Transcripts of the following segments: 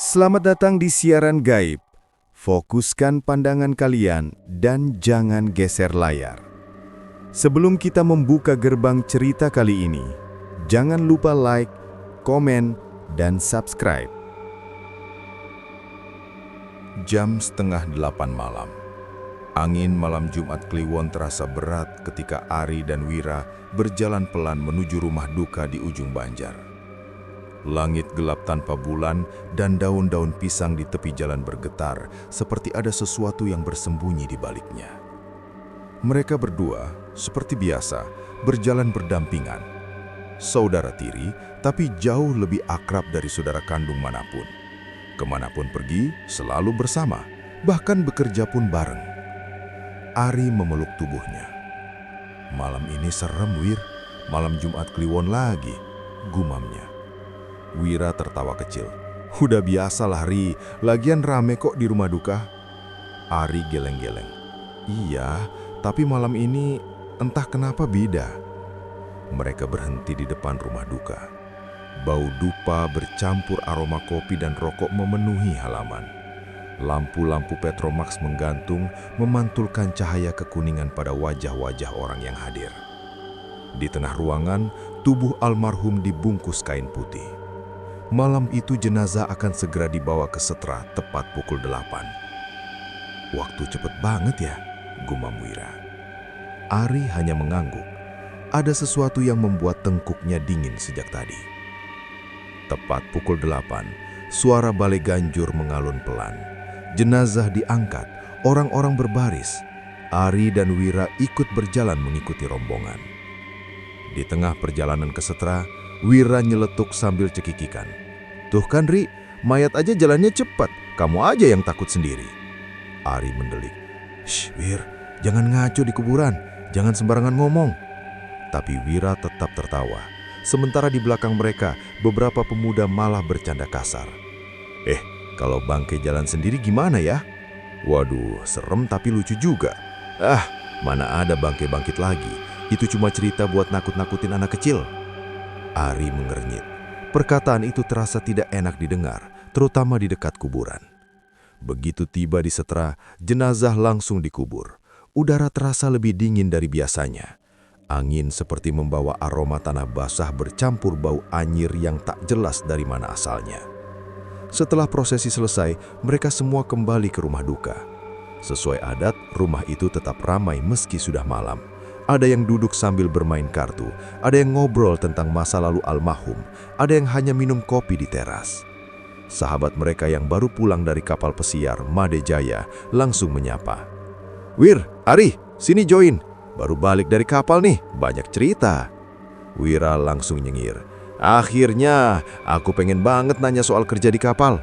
Selamat datang di siaran gaib. Fokuskan pandangan kalian dan jangan geser layar. Sebelum kita membuka gerbang cerita kali ini, jangan lupa like, komen, dan subscribe. Jam 7:30 malam. Angin malam Jumat Kliwon terasa berat ketika Ari dan Wira berjalan pelan menuju rumah duka di ujung Banjar. Langit gelap tanpa bulan dan daun-daun pisang di tepi jalan bergetar seperti ada sesuatu yang bersembunyi di baliknya. Mereka berdua, seperti biasa, berjalan berdampingan. Saudara tiri, tapi jauh lebih akrab dari saudara kandung manapun. Kemanapun pergi, selalu bersama, bahkan bekerja pun bareng. Ari memeluk tubuhnya. "Malam ini serem, Wir. Malam Jumat Kliwon lagi," gumamnya. Wira tertawa kecil. "Udah biasa lah, Ri. Lagian rame kok di rumah duka." Ari geleng-geleng. "Iya, tapi malam ini entah kenapa beda." Mereka berhenti di depan rumah duka. Bau dupa bercampur aroma kopi dan rokok memenuhi halaman. Lampu-lampu Petromax menggantung, memantulkan cahaya kekuningan pada wajah-wajah orang yang hadir. Di tengah ruangan, tubuh almarhum dibungkus kain putih. Malam itu jenazah akan segera dibawa ke Setra tepat pukul 8. "Waktu cepet banget ya," gumam Wira. Ari hanya mengangguk. Ada sesuatu yang membuat tengkuknya dingin sejak tadi. Tepat pukul 8, suara balai ganjur mengalun pelan. Jenazah diangkat, orang-orang berbaris. Ari dan Wira ikut berjalan mengikuti rombongan. Di tengah perjalanan ke Setra, Wira nyeletuk sambil cekikikan. "Tuh kan, Ri, mayat aja jalannya cepat, kamu aja yang takut sendiri." Ari mendelik. "Shh, Wir, jangan ngaco di kuburan, jangan sembarangan ngomong." Tapi Wira tetap tertawa. Sementara di belakang mereka, beberapa pemuda malah bercanda kasar. Kalau bangkai jalan sendiri gimana ya?" "Waduh, serem tapi lucu juga." "Ah, mana ada bangkai bangkit lagi, itu cuma cerita buat nakut-nakutin anak kecil." Ari mengernyit. Perkataan itu terasa tidak enak didengar, terutama di dekat kuburan. Begitu tiba di Setra, jenazah langsung dikubur. Udara terasa lebih dingin dari biasanya. Angin seperti membawa aroma tanah basah bercampur bau anyir yang tak jelas dari mana asalnya. Setelah prosesi selesai, mereka semua kembali ke rumah duka. Sesuai adat, rumah itu tetap ramai meski sudah malam. Ada yang duduk sambil bermain kartu, ada yang ngobrol tentang masa lalu almarhum, ada yang hanya minum kopi di teras. Sahabat mereka yang baru pulang dari kapal pesiar Made Jaya langsung menyapa. "Wir, Ari, sini join. Baru balik dari kapal nih, banyak cerita." Wira langsung nyengir. "Akhirnya, aku pengen banget nanya soal kerja di kapal."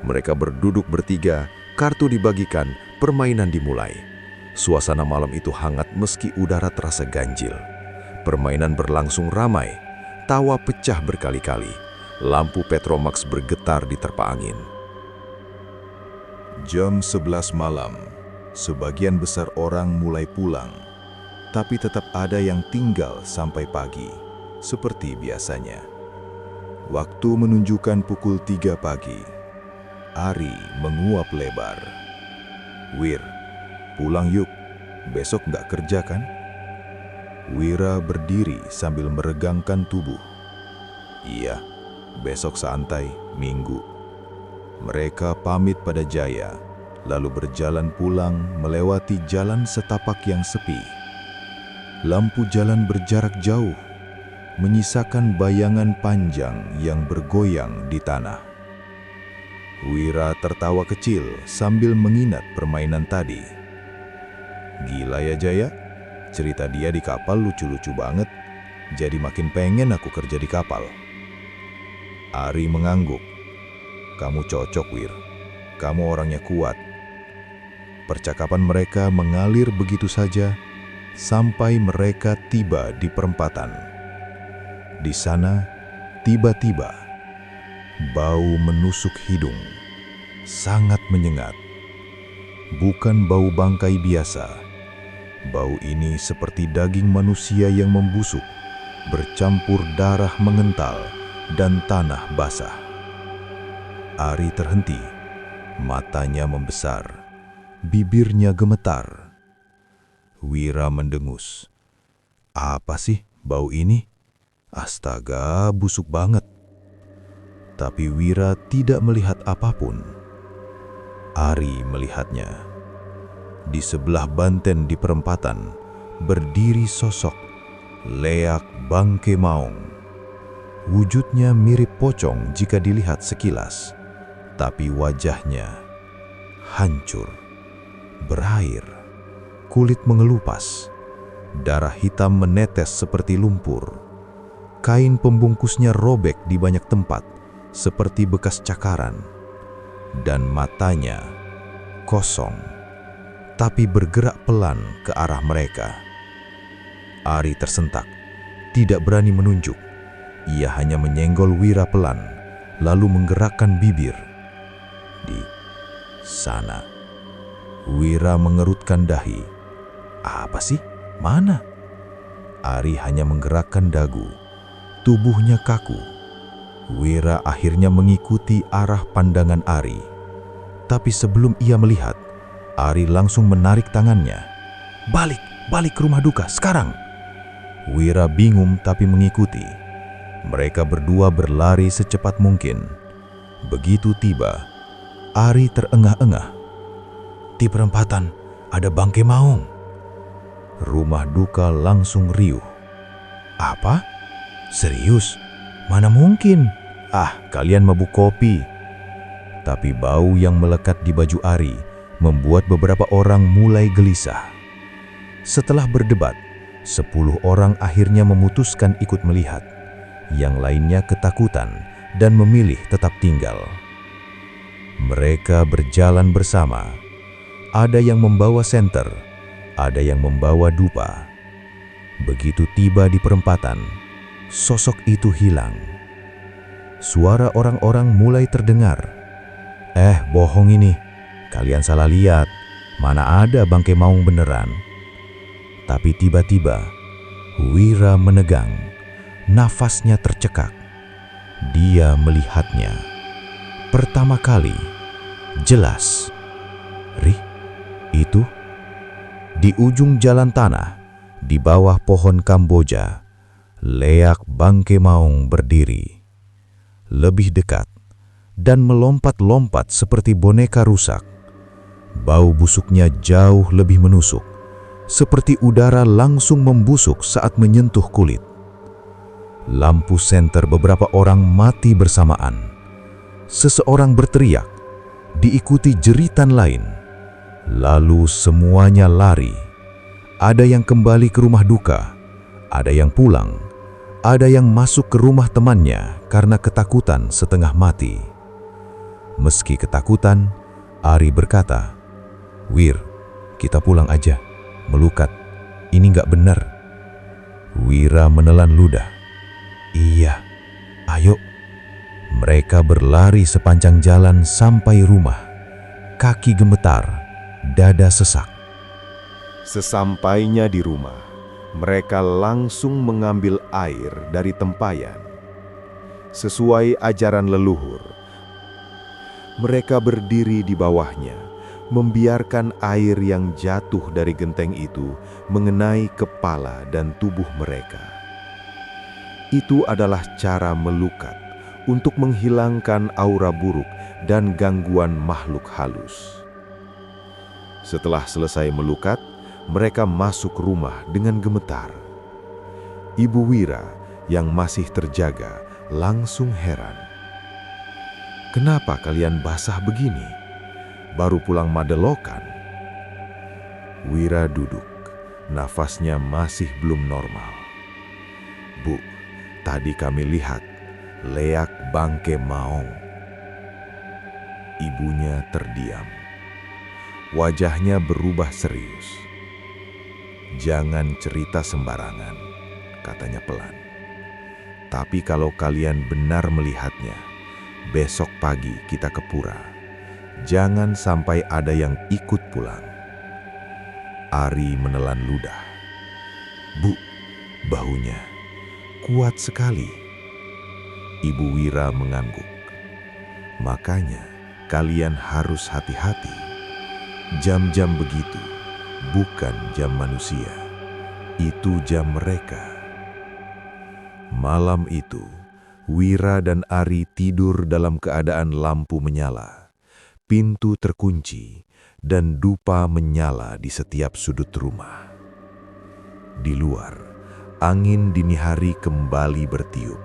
Mereka berduduk bertiga, kartu dibagikan, permainan dimulai. Suasana malam itu hangat meski udara terasa ganjil. Permainan berlangsung ramai, tawa pecah berkali-kali. Lampu Petromax bergetar di terpa angin. Jam 11 malam, sebagian besar orang mulai pulang, tapi tetap ada yang tinggal sampai pagi, seperti biasanya. Waktu menunjukkan pukul 3 pagi. Ari menguap lebar. "Wir, pulang yuk, besok nggak kerja kan?" Wira berdiri sambil meregangkan tubuh. "Iya, besok santai, Minggu." Mereka pamit pada Jaya, lalu berjalan pulang melewati jalan setapak yang sepi. Lampu jalan berjarak jauh, menyisakan bayangan panjang yang bergoyang di tanah. Wira tertawa kecil sambil mengingat permainan tadi. "Gila ya Jaya, cerita dia di kapal lucu-lucu banget, jadi makin pengen aku kerja di kapal." Ari mengangguk. "Kamu cocok, Wir. Kamu orangnya kuat." Percakapan mereka mengalir begitu saja sampai mereka tiba di perempatan. Di sana, tiba-tiba, bau menusuk hidung, sangat menyengat. Bukan bau bangkai biasa. Bau ini seperti daging manusia yang membusuk, bercampur darah mengental dan tanah basah. Ari terhenti, matanya membesar, bibirnya gemetar. Wira mendengus. Apa sih bau ini? Astaga, busuk banget. Tapi Wira tidak melihat apapun. Ari melihatnya. Di sebelah banten di perempatan, berdiri sosok Leak Bangke Maung. Wujudnya mirip pocong jika dilihat sekilas, tapi wajahnya hancur, berair, kulit mengelupas, darah hitam menetes seperti lumpur. Kain pembungkusnya robek di banyak tempat, seperti bekas cakaran. Dan matanya kosong, tapi bergerak pelan ke arah mereka. Ari tersentak, tidak berani menunjuk. Ia hanya menyenggol Wira pelan, lalu menggerakkan bibir. Di sana. Wira mengerutkan dahi. Apa sih? Mana? Ari hanya menggerakkan dagu. Tubuhnya kaku. Wira akhirnya mengikuti arah pandangan Ari. Tapi sebelum ia melihat, Ari langsung menarik tangannya. Balik ke rumah duka, sekarang! Wira bingung tapi mengikuti. Mereka berdua berlari secepat mungkin. Begitu tiba, Ari terengah-engah. Di perempatan ada Bangke Maung. Rumah duka langsung riuh. Apa? Serius? Mana mungkin? Kalian mabuk kopi. Tapi bau yang melekat di baju Ari membuat beberapa orang mulai gelisah. Setelah berdebat, 10 orang akhirnya memutuskan ikut melihat. Yang lainnya ketakutan dan memilih tetap tinggal. Mereka berjalan bersama. Ada yang membawa senter, ada yang membawa dupa. Begitu tiba di perempatan, sosok itu hilang. Suara orang-orang mulai terdengar. Bohong ini. Kalian salah lihat. Mana ada Bangke Maung beneran. Tapi tiba-tiba, Wira menegang. Nafasnya tercekak. Dia melihatnya. Pertama kali, jelas. Itu? Di ujung jalan tanah, di bawah pohon Kamboja, Leak Bangke Maung berdiri. Lebih dekat, dan melompat-lompat seperti boneka rusak. Bau busuknya jauh lebih menusuk, seperti udara langsung membusuk saat menyentuh kulit. Lampu senter beberapa orang mati bersamaan. Seseorang berteriak, diikuti jeritan lain. Lalu semuanya lari. Ada yang kembali ke rumah duka, ada yang pulang, ada yang masuk ke rumah temannya karena ketakutan setengah mati. Meski ketakutan, Ari berkata, Wir, kita pulang aja, melukat, ini nggak benar. Wira menelan ludah. Iya, ayo. Mereka berlari sepanjang jalan sampai rumah. Kaki gemetar, dada sesak. Sesampainya di rumah, mereka langsung mengambil air dari tempayan. Sesuai ajaran leluhur, mereka berdiri di bawahnya, membiarkan air yang jatuh dari genteng itu mengenai kepala dan tubuh mereka. Itu adalah cara melukat untuk menghilangkan aura buruk dan gangguan makhluk halus. Setelah selesai melukat, mereka masuk rumah dengan gemetar. Ibu Wira yang masih terjaga langsung heran. Kenapa kalian basah begini? Baru pulang Madelokan? Wira duduk, nafasnya masih belum normal. Bu, tadi kami lihat Leak Bangke Maung. Ibunya terdiam. Wajahnya berubah serius. Jangan cerita sembarangan, katanya pelan. Tapi kalau kalian benar melihatnya, besok pagi kita ke pura. Jangan sampai ada yang ikut pulang. Ari menelan ludah. Bu, baunya kuat sekali. Ibu Wira mengangguk. Makanya, kalian harus hati-hati. Jam-jam begitu bukan jam manusia, itu jam mereka. Malam itu, Wira dan Ari tidur dalam keadaan lampu menyala, pintu terkunci, dan dupa menyala di setiap sudut rumah. Di luar, angin dini hari kembali bertiup.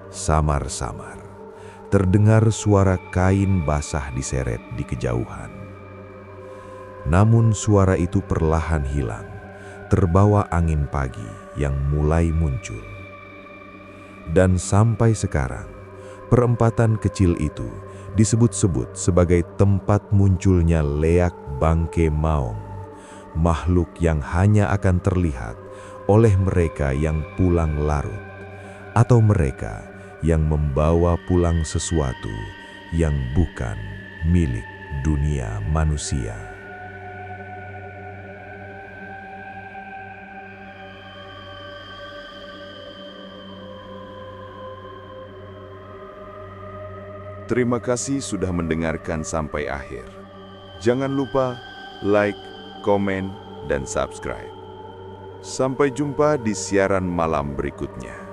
Samar-samar, terdengar suara kain basah diseret di kejauhan. Namun suara itu perlahan hilang, terbawa angin pagi yang mulai muncul. Dan sampai sekarang, perempatan kecil itu disebut-sebut sebagai tempat munculnya Leak Bangke Maong, makhluk yang hanya akan terlihat oleh mereka yang pulang larut, atau mereka yang membawa pulang sesuatu yang bukan milik dunia manusia. Terima kasih sudah mendengarkan sampai akhir. Jangan lupa like, komen, dan subscribe. Sampai jumpa di siaran malam berikutnya.